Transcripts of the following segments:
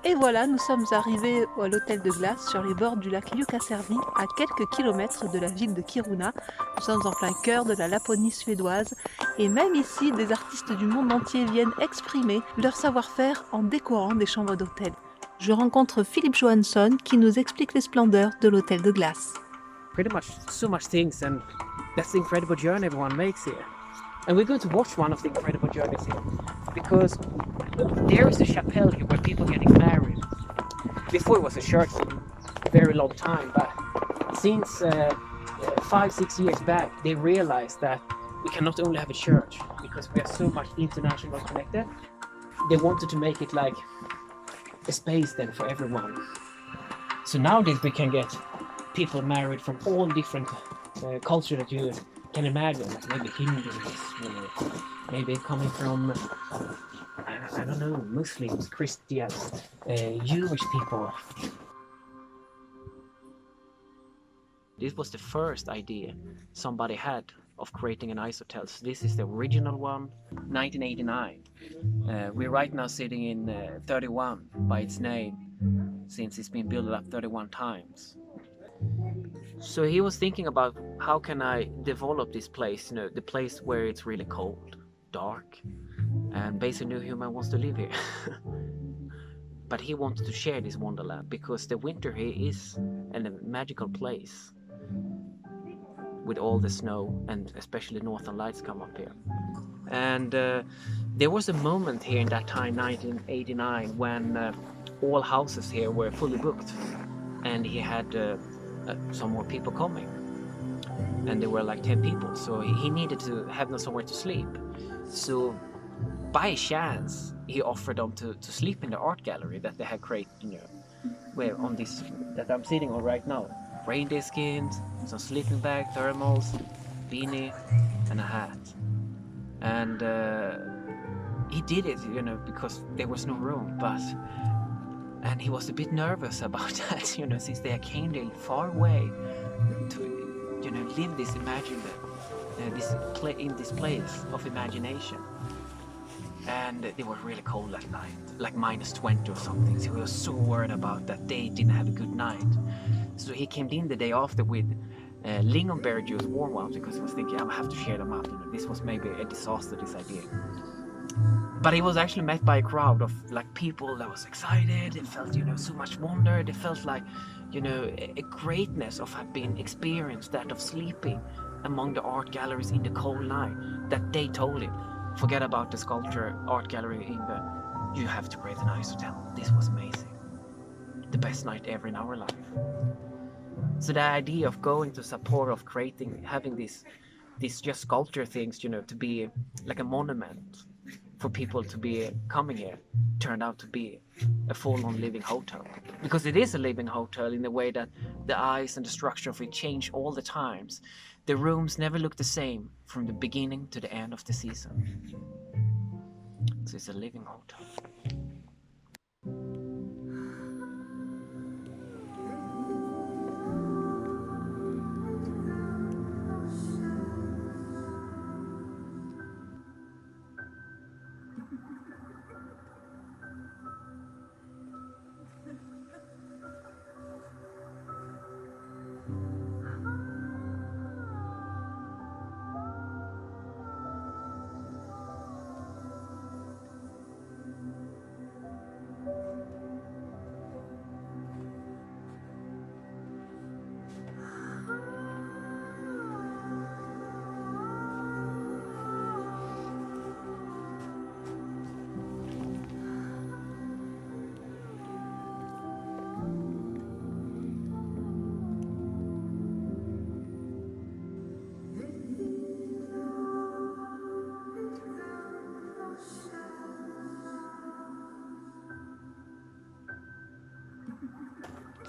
Et voilà, nous sommes arrivés à l'hôtel de glace sur les bords du lac Jukkasjarvi, à quelques kilomètres de la ville de Kiruna. Nous sommes en plein cœur de la Laponie suédoise et même ici, des artistes du monde entier viennent exprimer leur savoir-faire en décorant des chambres d'hôtel. Je rencontre Philippe Johansson qui nous explique les splendeurs de l'hôtel de glace. Pretty much so much things, and that's the incredible journey everyone makes here. And we're going to watch one of the incredible journeys here, because there is a chapel here where people getting married. Before it was a church for a very long time, but since 5-6 years back, they realized that we can not only have a church because we are so much international connected. They wanted to make it like a space then for everyone. So nowadays we can get people married from all different cultures that you can imagine, like maybe Hindus, maybe coming from I don't know, Muslims, Christians, Jewish people. This was the first idea somebody had of creating an ice hotel. So this is the original one, 1989. We're right now sitting in 31 by its name, since it's been built up 31 times. So he was thinking about how can I develop this place, the place where it's really cold, dark, and basically no human wants to live here. But he wanted to share this wonderland because the winter here is a magical place with all the snow, and especially northern lights come up here. And there was a moment here in that time, 1989, when all houses here were fully booked, and he had some more people coming, and there were like 10 people, so he needed to have somewhere to sleep. So by chance he offered them to sleep in the art gallery that they had created, where on this that I'm sitting on right now. Reindeer skins, some sleeping bag, thermals, beanie, and a hat. And he did it, because there was no room, and he was a bit nervous about that, since they came there far away to, live this in this place of imagination. And it was really cold that night, like -20 or something. So he was so worried about that they didn't have a good night. So he came in the day after with lingonberry juice, warm ones, because he was thinking, I have to share them out. This was maybe a disaster, this idea. But he was actually met by a crowd of like people that was excited. They felt, so much wonder. They felt like, a greatness of having experienced that of sleeping among the art galleries in the cold night, that they told him, forget about the sculpture art gallery in you have to create an ice hotel. This was amazing. The best night ever in our life. So the idea of going to support of having these just sculpture things, to be like a monument for people to be coming here, turned out to be a full-on living hotel. Because it is a living hotel in the way that the ice and the structure of it change all the times. The rooms never look the same from the beginning to the end of the season. So it's a living hotel.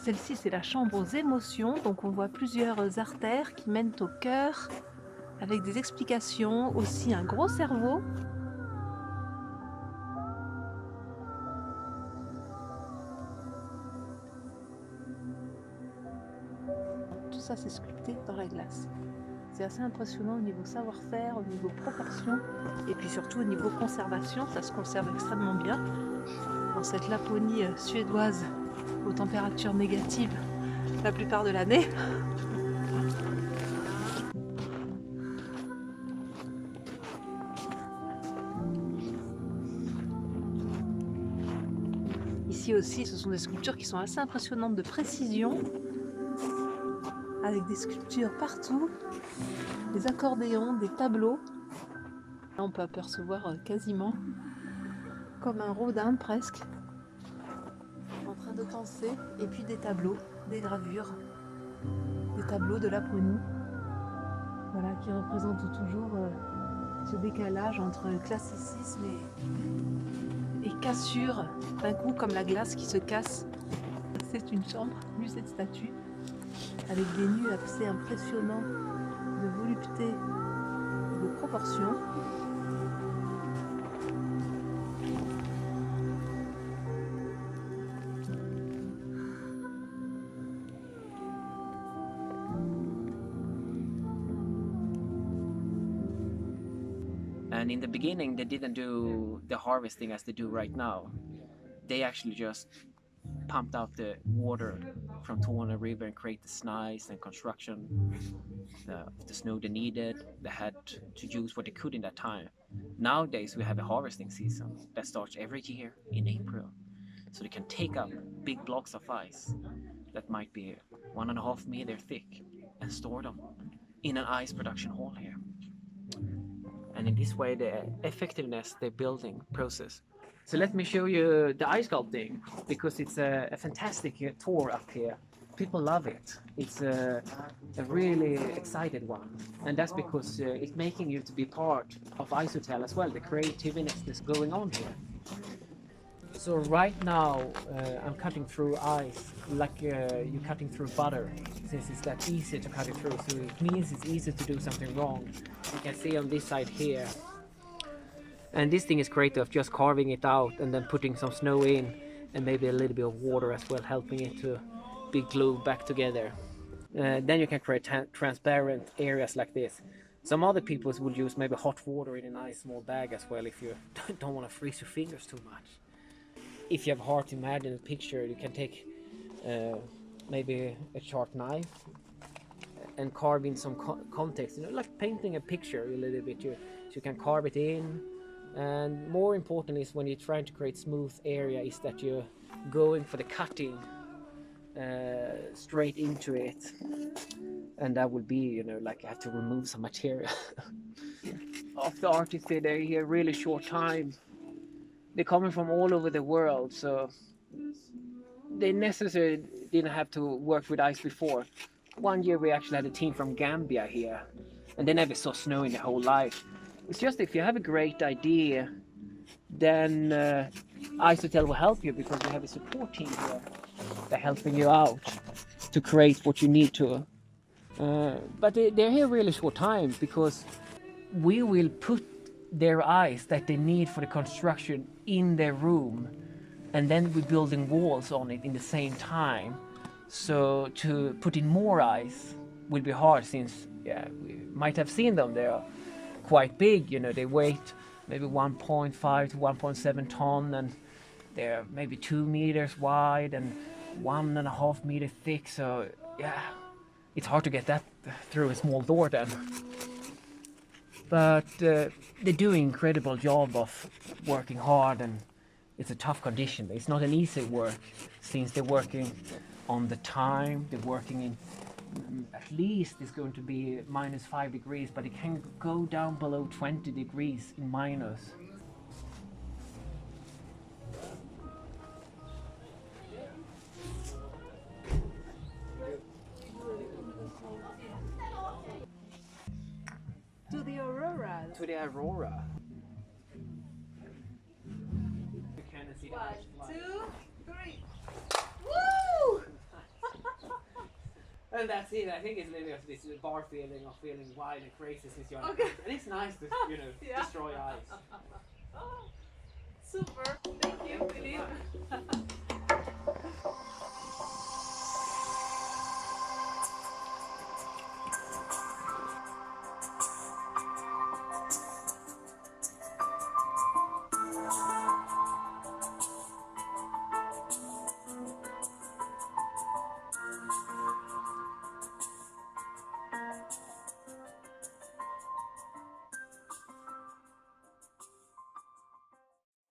Celle-ci, c'est la chambre aux émotions, donc on voit plusieurs artères qui mènent au cœur, avec des explications, aussi un gros cerveau. Tout ça, c'est sculpté dans la glace. C'est assez impressionnant au niveau savoir-faire, au niveau proportion, et puis surtout au niveau conservation, ça se conserve extrêmement bien. dans cette Laponie suédoise aux températures négatives la plupart de l'année. Ici aussi, ce sont des sculptures qui sont assez impressionnantes de précision, avec des sculptures partout, des accordéons, des tableaux. Là, on peut apercevoir quasiment comme un rodin presque, en train de danser, et puis des tableaux, des gravures, des tableaux de Laponie, voilà, qui représentent toujours ce décalage entre classicisme et cassure, d'un coup comme la glace qui se casse. C'est une chambre, vu cette statue, avec des nus assez impressionnants de volupté et de proportion. And in the beginning, they didn't do the harvesting as they do right now. They actually just pumped out the water from Torne River and create the snice and construction, the snow they needed. They had to use what they could in that time. Nowadays, we have a harvesting season that starts every year in April. So they can take up big blocks of ice that might be 1.5 meters thick and store them in an ice production hall here. And in this way, the effectiveness they're building process. So let me show you the ice sculpting, because it's a fantastic tour up here. People love it. It's a really excited one, and that's because it's making you to be part of Ice Hotel as well. The creativeness that's going on here. So right now I'm cutting through ice like you're cutting through butter, since it's that easy to cut it through. So it means it's easy to do something wrong. You can see on this side here. And this thing is great of just carving it out and then putting some snow in and maybe a little bit of water as well, helping it to be glued back together. Then you can create transparent areas like this. Some other people would use maybe hot water in a nice small bag as well if you don't want to freeze your fingers too much. If you have hard to imagine a picture, you can take maybe a sharp knife and carve in some context, like painting a picture a little bit. So you can carve it in. And more important is when you're trying to create smooth area is that you're going for the cutting straight into it, and that would be, like you have to remove some material of the artists. They're here really short time. They're coming from all over the world, so they necessarily didn't have to work with ice before. One year we actually had a team from Gambia here, and they never saw snow in their whole life. It's just if you have a great idea, then Ice Hotel will help you, because we have a support team here. They're helping you out to create what you need to. But they're here really short time, because we will put their ice that they need for the construction in their room, and then we're building walls on it in the same time. So to put in more ice will be hard, since we might have seen them. They're quite big, they weigh maybe 1.5 to 1.7 ton, and they're maybe 2 meters wide and 1.5 meters thick. So it's hard to get that through a small door then. But they do an incredible job of working hard, and it's a tough condition. It's not an easy work, since they're working on the time. They're working in at least it's going to be -5 degrees, but it can go down below 20 degrees in minus. To the aurora. To the aurora. 1, 2, 3. Woo! And that's it. I think it's living of this bar feeling of feeling wild and crazy since you're Okay. And it's nice to Yeah. destroy ice. Super. Thank you.